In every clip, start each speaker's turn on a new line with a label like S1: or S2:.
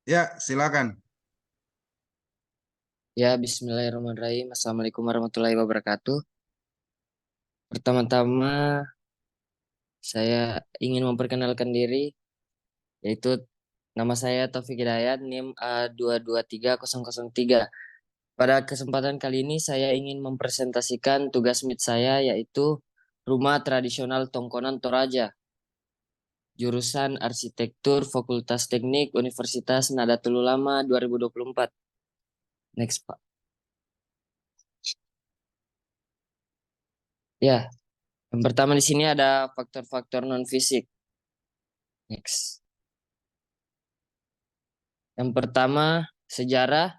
S1: Ya, silakan.
S2: Ya, Bismillahirrahmanirrahim. Assalamualaikum warahmatullahi wabarakatuh. Pertama-tama, saya ingin memperkenalkan diri, yaitu nama saya Taufik Hidayat, NIM A223003. Pada kesempatan kali ini, saya ingin mempresentasikan tugas MIT saya, yaitu Rumah Tradisional Tongkonan Toraja, jurusan Arsitektur, Fakultas Teknik, Universitas Nahdlatul Ulama 2024. Next, Pak. Ya, yang pertama di sini ada faktor-faktor non-fisik. Next. Yang pertama, sejarah.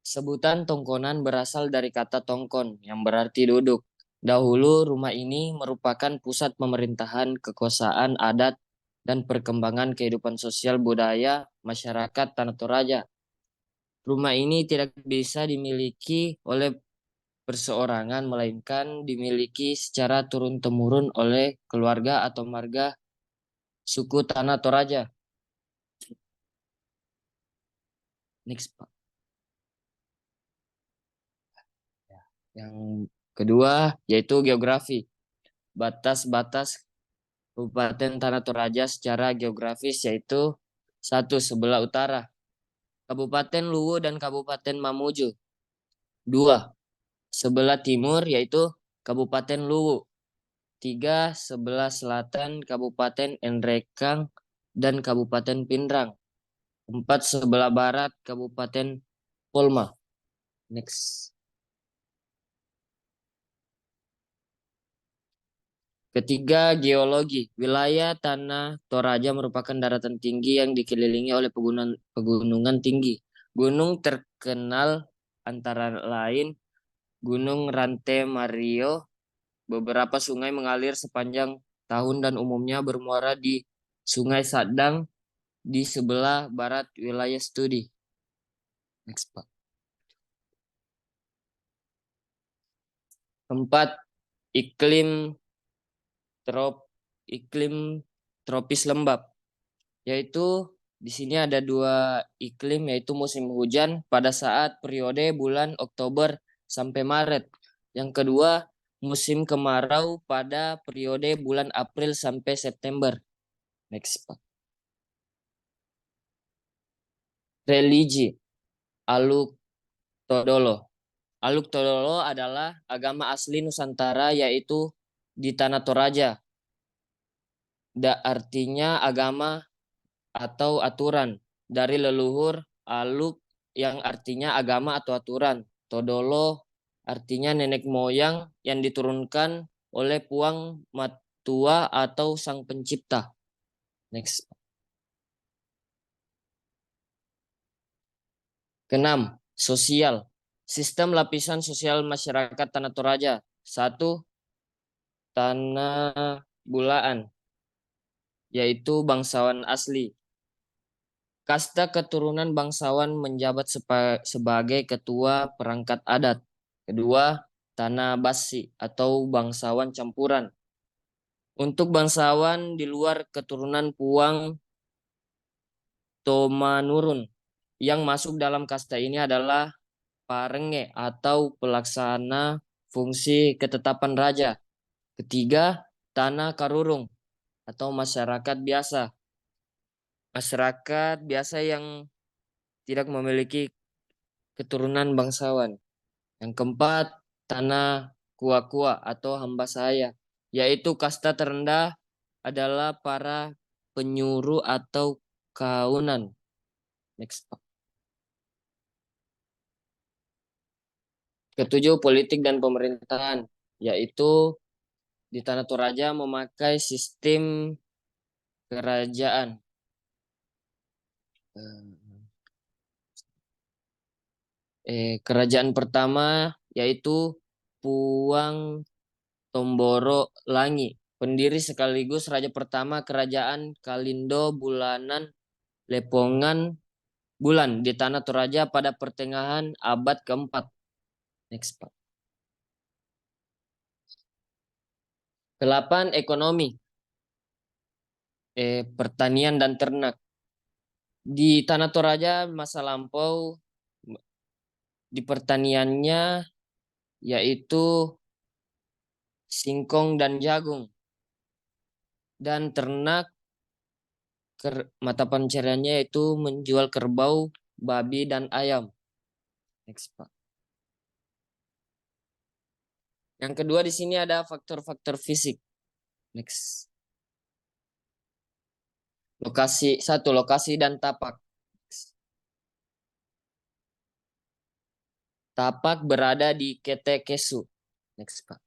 S2: Sebutan tongkonan berasal dari kata tongkon yang berarti duduk. Dahulu rumah ini merupakan pusat pemerintahan, kekuasaan, adat, dan perkembangan kehidupan sosial budaya masyarakat Tanah Toraja. Rumah ini tidak bisa dimiliki oleh perseorangan, melainkan dimiliki secara turun-temurun oleh keluarga atau marga suku Tanah Toraja. Next, Pak. Yang kedua yaitu geografi. Batas-batas Kabupaten Tanah Toraja secara geografis yaitu satu sebelah utara Kabupaten Luwu dan Kabupaten Mamuju. Dua sebelah timur yaitu Kabupaten Luwu. Tiga sebelah selatan Kabupaten Enrekang dan Kabupaten Pindrang. Empat sebelah barat Kabupaten Polma. Next. Ketiga, geologi. Wilayah Tanah Toraja merupakan daratan tinggi yang dikelilingi oleh pegunungan tinggi. Gunung terkenal antara lain Gunung Rante Mario. Beberapa sungai mengalir sepanjang tahun dan umumnya bermuara di Sungai Sadang di sebelah barat wilayah studi. Next, Pak. Keempat, iklim trop iklim tropis lembab. Yaitu di sini ada dua iklim, yaitu musim hujan pada saat periode bulan Oktober sampai Maret. Yang kedua, musim kemarau pada periode bulan April sampai September. Next, Pak. Religi Aluk Todolo. Aluk Todolo adalah agama asli Nusantara, yaitu di Tanah Toraja. Artinya agama atau aturan dari leluhur. Aluk yang artinya agama atau aturan. Todolo artinya nenek moyang yang diturunkan oleh Puang Matua atau Sang Pencipta. Next. Keenam, sosial. Sistem lapisan sosial masyarakat Tanah Toraja. Satu, tanah bulaan, yaitu bangsawan asli. Kasta keturunan bangsawan menjabat sebagai ketua perangkat adat. Kedua, tanah basi atau bangsawan campuran. Untuk bangsawan di luar keturunan Puang Tomanurun, yang masuk dalam kasta ini adalah parenge atau pelaksana fungsi ketetapan raja. Ketiga, tanah karurung atau masyarakat biasa. Masyarakat biasa yang tidak memiliki keturunan bangsawan. Yang keempat, tanah kuakua atau hamba sahaya, yaitu kasta terendah adalah para penyuruh atau kaunan. Next, Pak. Ketujuh, politik dan pemerintahan, yaitu di Tanah Toraja memakai sistem kerajaan. Kerajaan pertama yaitu Puang Tomboro Langi, pendiri sekaligus raja pertama kerajaan Kalindo Bulanan Lepongan Bulan di Tanah Toraja pada pertengahan abad keempat. Next, Pak. Kedelapan, ekonomi, pertanian dan ternak. Di Tanah Toraja masa lampau di pertaniannya yaitu singkong dan jagung, dan ternak mata pencariannya yaitu menjual kerbau, babi, dan ayam. Next, Pak. Yang kedua di sini ada faktor-faktor fisik. Next. Lokasi dan tapak. Tapak berada di Ketekesu. Next, Pak.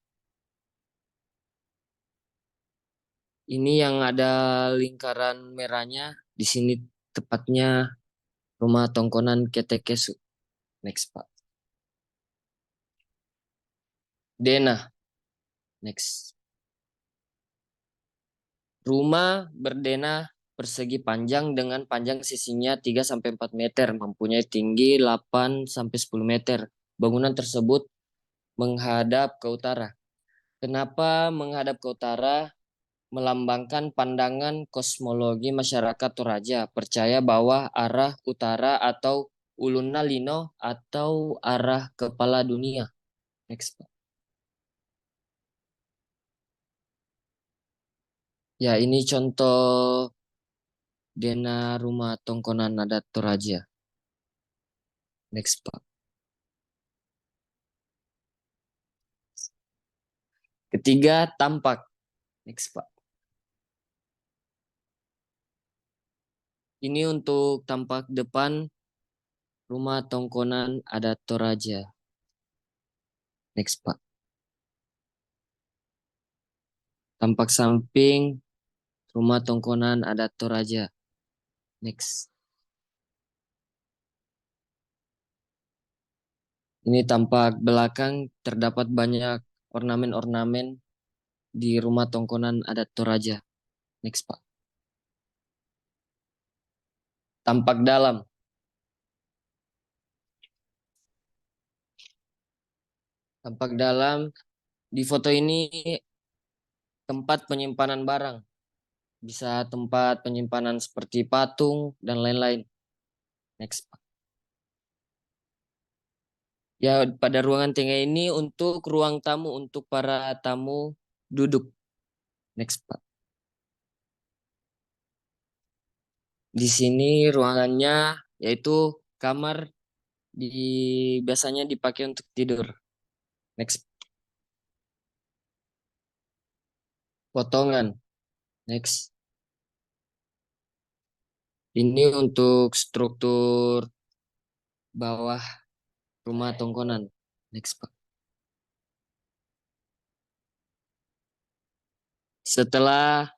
S2: Ini yang ada lingkaran merahnya. Di sini tepatnya rumah tongkonan Ketekesu. Next, Pak. Denah. Next. Rumah berdenah persegi panjang dengan panjang sisinya 3 sampai 4 meter, mempunyai tinggi 8 sampai 10 meter. Bangunan tersebut menghadap ke utara. Kenapa menghadap ke utara? Melambangkan pandangan kosmologi masyarakat Toraja, percaya bahwa arah utara atau uluna lino atau arah kepala dunia. Next, Pak. Ya, ini contoh denah rumah tongkonan adat Toraja. Next, Pak. Ketiga, tampak. Next, Pak. Ini untuk tampak depan rumah tongkonan adat Toraja. Next, Pak. Tampak samping rumah tongkonan adat Toraja. Next. Ini tampak belakang terdapat banyak ornamen-ornamen di rumah tongkonan adat Toraja. Next, Pak. Tampak dalam. Tampak dalam di foto ini tempat penyimpanan barang. Bisa tempat penyimpanan seperti patung dan lain-lain. Next, Pak. Ya, pada ruangan tengah ini untuk ruang tamu untuk para tamu duduk. Next, Pak. Di sini ruangannya yaitu kamar di biasanya dipakai untuk tidur. Next, potongan. Next. Ini untuk struktur bawah rumah tongkonan. Next, Pak. Setelah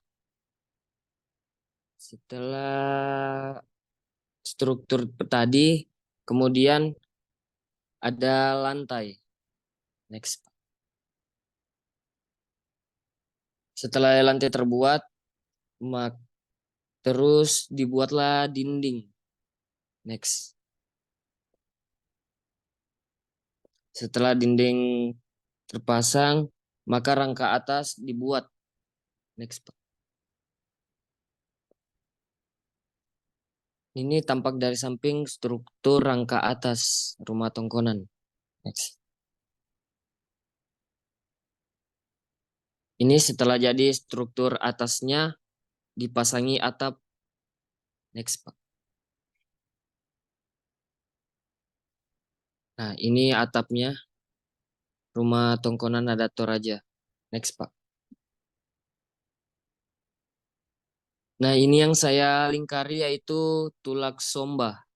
S2: setelah struktur tadi, kemudian ada lantai. Next, Pak. Setelah lantai terbuat, mak terus dibuatlah dinding. Next. Setelah dinding terpasang, maka rangka atas dibuat. Next, Pak. Ini tampak dari samping struktur rangka atas rumah tongkonan. Next. Ini setelah jadi struktur atasnya dipasangi atap. Next, Pak. Nah, ini atapnya rumah tongkonan adat Toraja. Next, Pak. Nah, ini yang saya lingkari yaitu tulak somba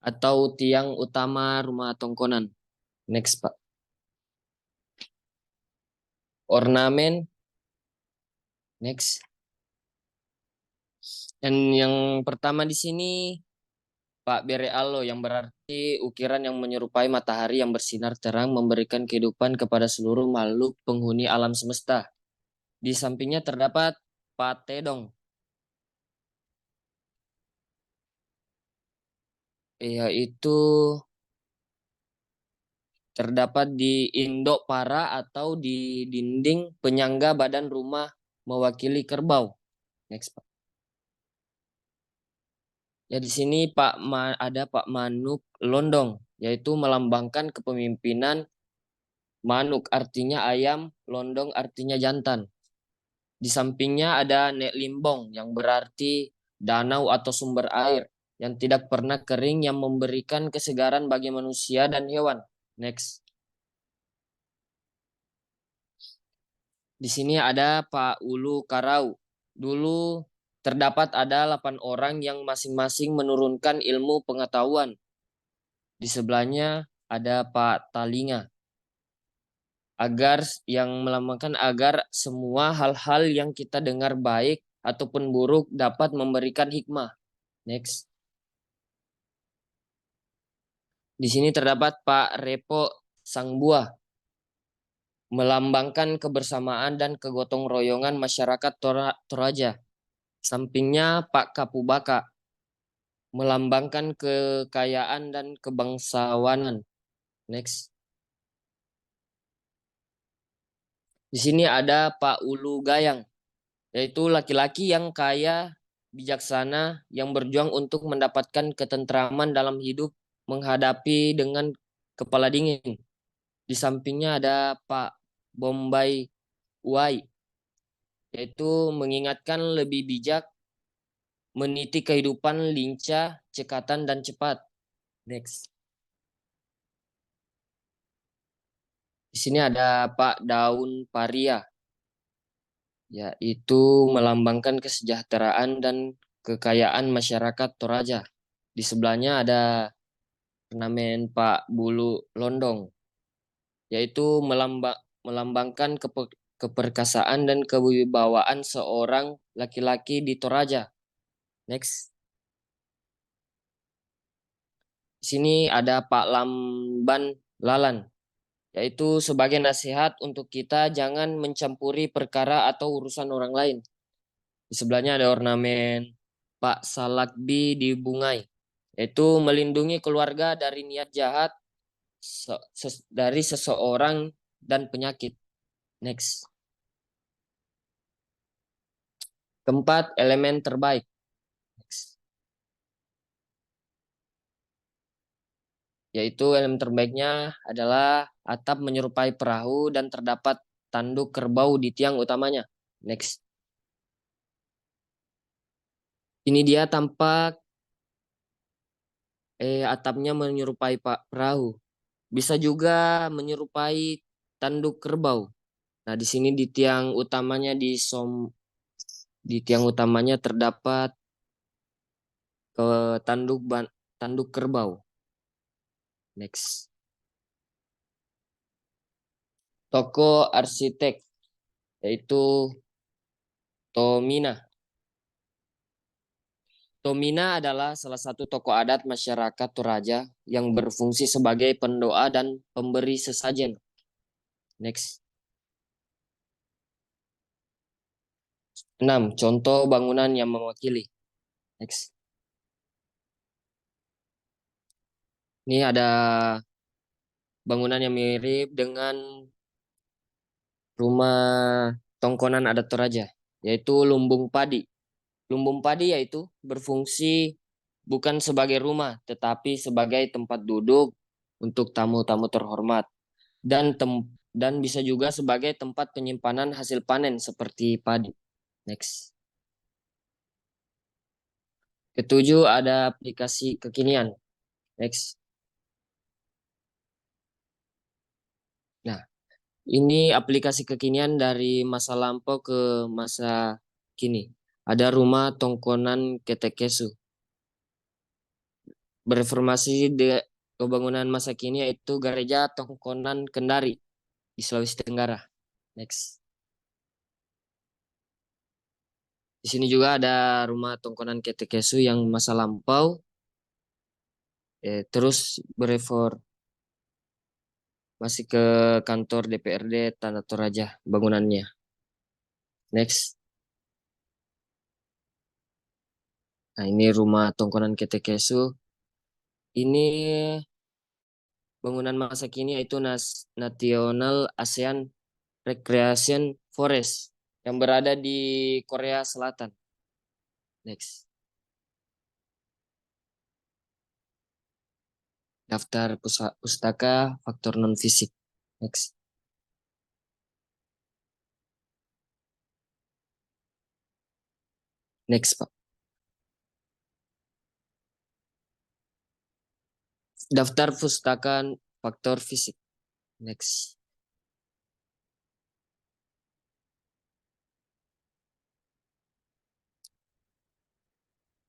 S2: atau tiang utama rumah tongkonan. Next, Pak. Ornamen. Next. Dan yang pertama di sini Pak Berealo, yang berarti ukiran yang menyerupai matahari yang bersinar terang memberikan kehidupan kepada seluruh makhluk penghuni alam semesta. Di sampingnya terdapat Patedong, yaitu terdapat di indok para atau di dinding penyangga badan rumah mewakili kerbau. Next, Pak. Ya di sini ada Pak Manuk Londong, yaitu melambangkan kepemimpinan. Manuk artinya ayam, Londong artinya jantan. Di sampingnya ada Nek Limbong yang berarti danau atau sumber air yang tidak pernah kering yang memberikan kesegaran bagi manusia dan hewan. Next. Di sini ada Pak Ulu Karau. Dulu terdapat ada 8 orang yang masing-masing menurunkan ilmu pengetahuan. Di sebelahnya ada Pak Talinga. Yang melambangkan agar semua hal-hal yang kita dengar baik ataupun buruk dapat memberikan hikmah. Next. Di sini terdapat Pak Repo Sang Buah, melambangkan kebersamaan dan kegotong royongan masyarakat Toraja. Sampingnya Pak Kapubaka, melambangkan kekayaan dan kebangsawanan. Next. Di sini ada Pak Ulu Gayang, yaitu laki-laki yang kaya, bijaksana, yang berjuang untuk mendapatkan ketentraman dalam hidup, menghadapi dengan kepala dingin. Di sampingnya ada Pak Bombay Uai, yaitu mengingatkan lebih bijak, meniti kehidupan lincah, cekatan, dan cepat. Next. Di sini ada Pak Daun Paria, yaitu melambangkan kesejahteraan dan kekayaan masyarakat Toraja. Di sebelahnya ada ornamen Pak Bulu Londong, yaitu melambangkan keperkasaan dan kewibawaan seorang laki-laki di Toraja. Next. Di sini ada Pak Lamban Lalan, yaitu sebagai nasihat untuk kita jangan mencampuri perkara atau urusan orang lain. Di sebelahnya ada ornamen Pak Salakbi di Bungai, yaitu melindungi keluarga dari niat jahat dari seseorang dan penyakit. Next. Keempat, elemen terbaik. Next. Yaitu elemen terbaiknya adalah atap menyerupai perahu dan terdapat tanduk kerbau di tiang utamanya. Next. Ini dia tampak atapnya menyerupai perahu. Bisa juga menyerupai tanduk kerbau. Nah, di sini di tiang utamanya terdapat ke tanduk kerbau. Next. Toko arsitek yaitu Tomina. Tomina adalah salah satu tokoh adat masyarakat Toraja yang berfungsi sebagai pendoa dan pemberi sesajen. Next. 6. Contoh bangunan yang mewakili. Next. Ini ada bangunan yang mirip dengan rumah tongkonan adat Toraja, yaitu lumbung padi. Lumbung padi yaitu berfungsi bukan sebagai rumah, tetapi sebagai tempat duduk untuk tamu-tamu terhormat dan bisa juga sebagai tempat penyimpanan hasil panen seperti padi. Next. Ketujuh ada aplikasi kekinian. Next. Nah, ini aplikasi kekinian dari masa lampau ke masa kini. Ada rumah tongkonan Ketekesu. Bereformasi kebangunan masa kini yaitu Gereja Tongkonan Kendari di Sulawesi Tenggara. Next. Di sini juga ada rumah tongkonan Ketekesu yang masa lampau. Terus masih ke kantor DPRD Tanah Toraja bangunannya. Next. Nah, ini rumah tongkonan Ketekesu. Ini bangunan masa kini yaitu National ASEAN Recreation Forest yang berada di Korea Selatan. Next. Daftar pustaka faktor non fisik. Next. Next, Pak. Daftar pustaka faktor fisik. Next.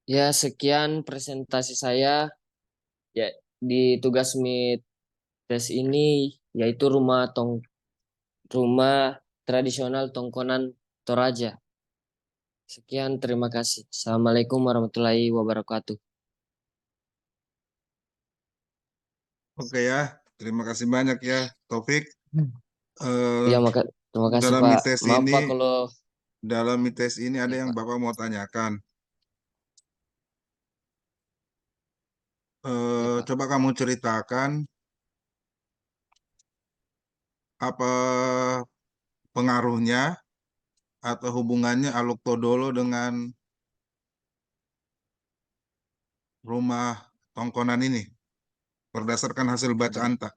S2: Ya, sekian presentasi saya ya di tugas mid tes ini, yaitu rumah tradisional Tongkonan Toraja. Sekian, terima kasih. Assalamualaikum warahmatullahi wabarakatuh.
S1: Oke ya, terima kasih banyak ya, Taufik. Eh,
S2: Ya, terima kasih
S1: dalam
S2: Pak.
S1: mites
S2: Maaf
S1: ini,
S2: Pak kalau
S1: ada
S2: ya
S1: yang
S2: Pak.
S1: Bapak mau tanyakan.
S2: Ya Pak.
S1: Coba kamu ceritakan apa pengaruhnya atau hubungannya Aluk Todolo dengan rumah tongkonan ini berdasarkan hasil
S2: Sabar.
S1: bacaan tak?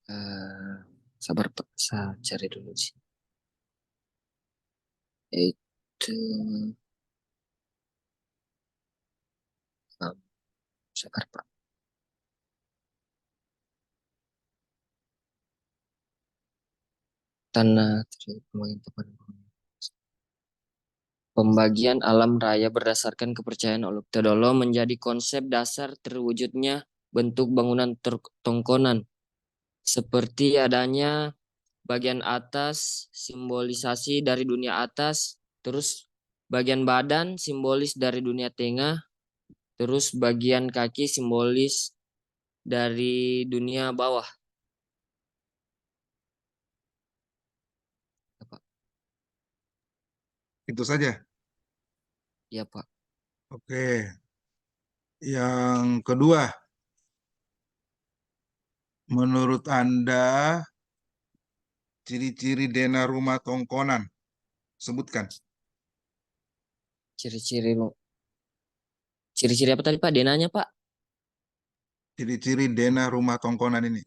S2: Eh, sabar Pak. Saya cari dulu sih. Itu sabar Pak. Tanah Pembagian alam raya berdasarkan kepercayaan Oluk Todolo menjadi konsep dasar terwujudnya bentuk bangunan tongkonan, seperti adanya bagian atas simbolisasi dari dunia atas, terus bagian badan simbolis dari dunia tengah, terus bagian kaki simbolis dari dunia bawah. Ya, Pak.
S1: Itu saja.
S2: Ya, Pak.
S1: Oke. Yang kedua, menurut Anda ciri-ciri denah rumah tongkonan? Sebutkan.
S2: Ciri-ciri ciri-ciri apa tadi Pak? Denanya Pak?
S1: Ciri-ciri denah rumah tongkonan ini.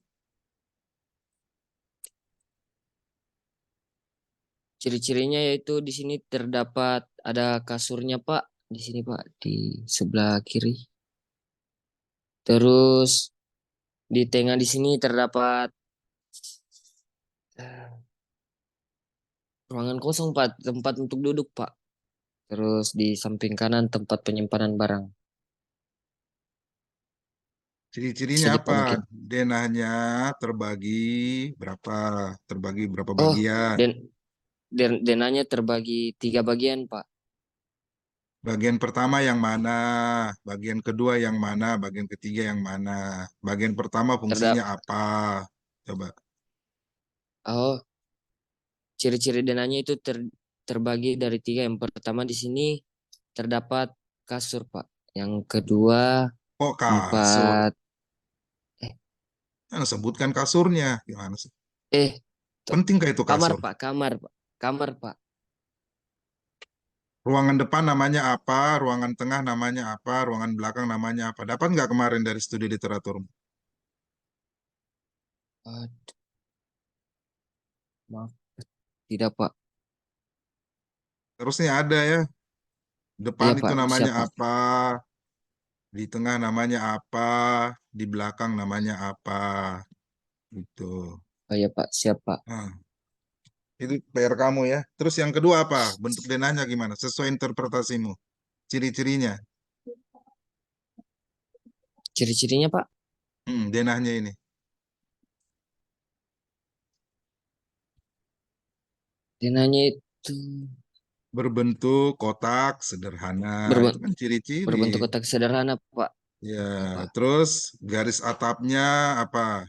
S2: Ciri-cirinya yaitu di sini terdapat ada kasurnya Pak, di sini Pak, di sebelah kiri. Terus di tengah di sini terdapat eh, ruangan kosong Pak, tempat untuk duduk Pak. Terus di samping kanan tempat penyimpanan barang. Itu
S1: Ciri-cirinya
S2: saja Pak
S1: apa?
S2: mungkin.
S1: Denahnya terbagi berapa? Terbagi berapa
S2: Oh,
S1: bagian?
S2: dan denanya terbagi 3 bagian Pak.
S1: Bagian pertama yang mana? Bagian kedua yang mana? Bagian ketiga yang mana? Bagian pertama fungsinya
S2: Terdap
S1: apa? Coba.
S2: oh, ciri-ciri denanya itu terbagi dari 3. Yang pertama di sini terdapat kasur Pak. Yang kedua
S1: Oh, kasur.
S2: tempat eh
S1: Yang sebutkan kasurnya. Gimana sih?
S2: eh t-
S1: Pentingkah itu
S2: kamar
S1: kasur?
S2: Pak, kamar Pak. Kamar Pak.
S1: Ruangan depan namanya apa? Ruangan tengah namanya apa? Ruangan belakang namanya apa? Dapat nggak kemarin dari studi literatur?
S2: Aduh, maaf, tidak Pak.
S1: Terusnya ada ya. Depan
S2: Iya
S1: itu
S2: Pak,
S1: namanya
S2: siapa?
S1: apa? Di tengah namanya apa? Di belakang namanya apa? Gitu.
S2: Oh iya Pak, siapa?
S1: Nah, itu PR kamu ya. Terus yang kedua apa? Bentuk denahnya gimana? Sesuai interpretasimu. Ciri-cirinya.
S2: Ciri-cirinya Pak?
S1: Denahnya ini.
S2: Denanya itu
S1: Berbentuk kotak sederhana. Itu
S2: berben-
S1: kan ciri-ciri.
S2: berbentuk kotak sederhana Pak.
S1: Ya,
S2: Ya Pak.
S1: terus garis atapnya apa?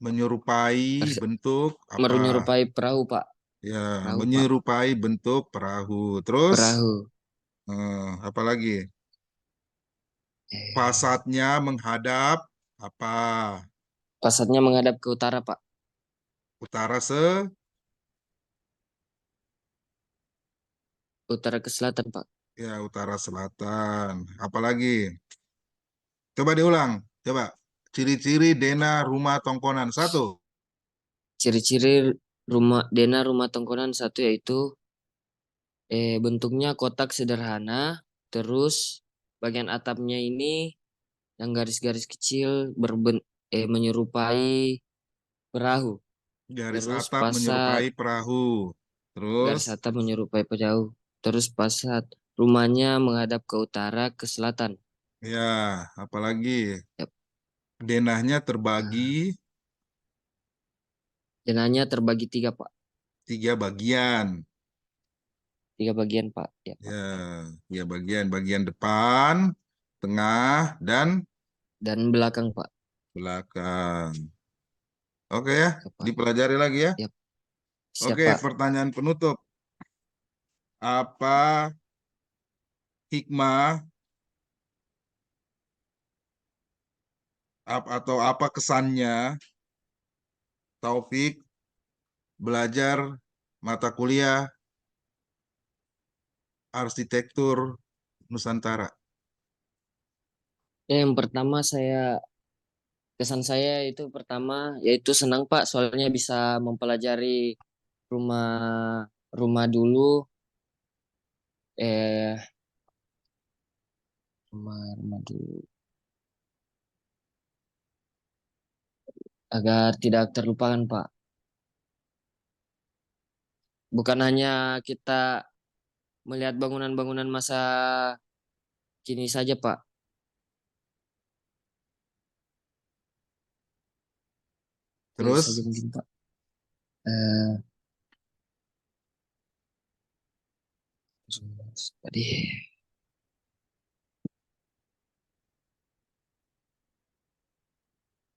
S1: Menyerupai
S2: Pers-
S1: bentuk apa?
S2: Menyerupai perahu Pak.
S1: Ya,
S2: Perahu Pak.
S1: menyerupai bentuk perahu. Terus
S2: Perahu.
S1: apa lagi?
S2: Eh,
S1: Fasadnya menghadap apa?
S2: Fasadnya menghadap ke utara Pak.
S1: Utara
S2: Utara ke selatan Pak.
S1: ya utara selatan. Apalagi? Coba diulang. Coba, ciri-ciri Dena Rumah Tongkonan. Satu,
S2: Ciri-ciri rumah Dena rumah tongkonan satu yaitu bentuknya kotak sederhana, terus bagian atapnya ini yang garis-garis kecil menyerupai perahu.
S1: garis
S2: Terus
S1: atap
S2: fasad
S1: menyerupai perahu. Terus,
S2: garis atap menyerupai perahu. Terus fasad rumahnya menghadap ke utara ke selatan.
S1: ya, apalagi
S2: Yap.
S1: denahnya
S2: Nah,
S1: terbagi
S2: jenayahnya terbagi tiga Pak,
S1: 3 bagian.
S2: tiga bagian Pak. Ya
S1: Ya,
S2: Pak.
S1: bagian depan, tengah, dan
S2: Dan belakang Pak.
S1: belakang. Oke ya,
S2: Ya Pak.
S1: dipelajari lagi ya.
S2: Ya siap
S1: Oke,
S2: Pak.
S1: pertanyaan penutup. Apa hikmah atau apa kesannya Taufik belajar mata kuliah arsitektur Nusantara?
S2: Yang pertama kesan saya itu pertama yaitu senang Pak soalnya bisa mempelajari rumah rumah dulu eh rumah dulu agar tidak terlupakan Pak. Bukan hanya kita melihat bangunan-bangunan masa kini saja Pak. Itu saja
S1: Terus,
S2: mungkin Pak. Eh, tadi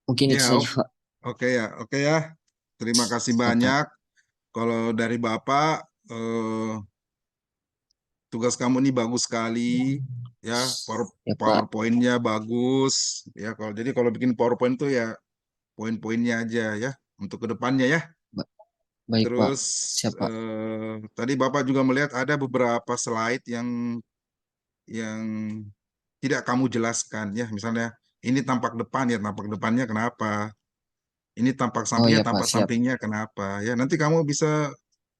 S2: mungkin
S1: ya
S2: itu saja Pak.
S1: oke ya. Terima kasih
S2: Ya Pak.
S1: banyak. Kalau dari Bapak, tugas kamu ini bagus sekali, ya.
S2: Ya Pak.
S1: PowerPoint-nya bagus, ya. Kalau bikin PowerPoint tuh ya poin-poinnya aja ya untuk kedepannya ya.
S2: Ba- Baik Pak.
S1: Terus
S2: Siap Pak.
S1: tadi Bapak juga melihat ada beberapa slide yang tidak kamu jelaskan ya. Misalnya ini tampak depan ya, tampak depannya kenapa? Ini
S2: Oh
S1: tampak
S2: ya Pak. Siap.
S1: sampingnya kenapa? Ya nanti kamu bisa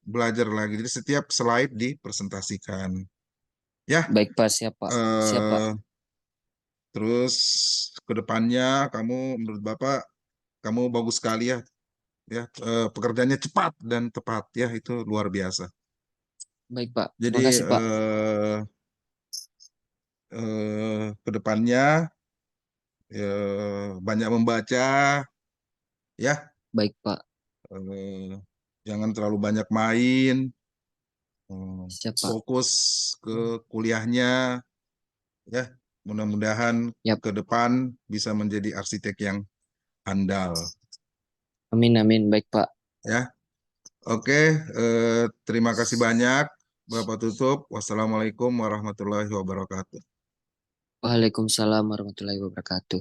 S1: belajar lagi. Jadi setiap slide dipresentasikan. Ya,
S2: Baik Pak. Siap Pak. Siap Pak.
S1: eh, terus kedepannya kamu menurut Bapak kamu bagus sekali ya. Ya, pekerjaannya cepat dan tepat ya itu luar biasa.
S2: Baik Pak.
S1: Jadi
S2: Terima kasih Pak.
S1: kedepannya banyak membaca ya,
S2: Baik Pak.
S1: eh, jangan terlalu banyak main, eh,
S2: Siap Pak.
S1: fokus ke kuliahnya ya. Mudah-mudahan
S2: Ya.
S1: ke depan bisa menjadi arsitek yang handal
S2: Amin amin. Baik Pak.
S1: ya. Oke, terima kasih banyak. Bapak tutup. Wassalamualaikum warahmatullahi wabarakatuh.
S2: Waalaikumsalam warahmatullahi wabarakatuh.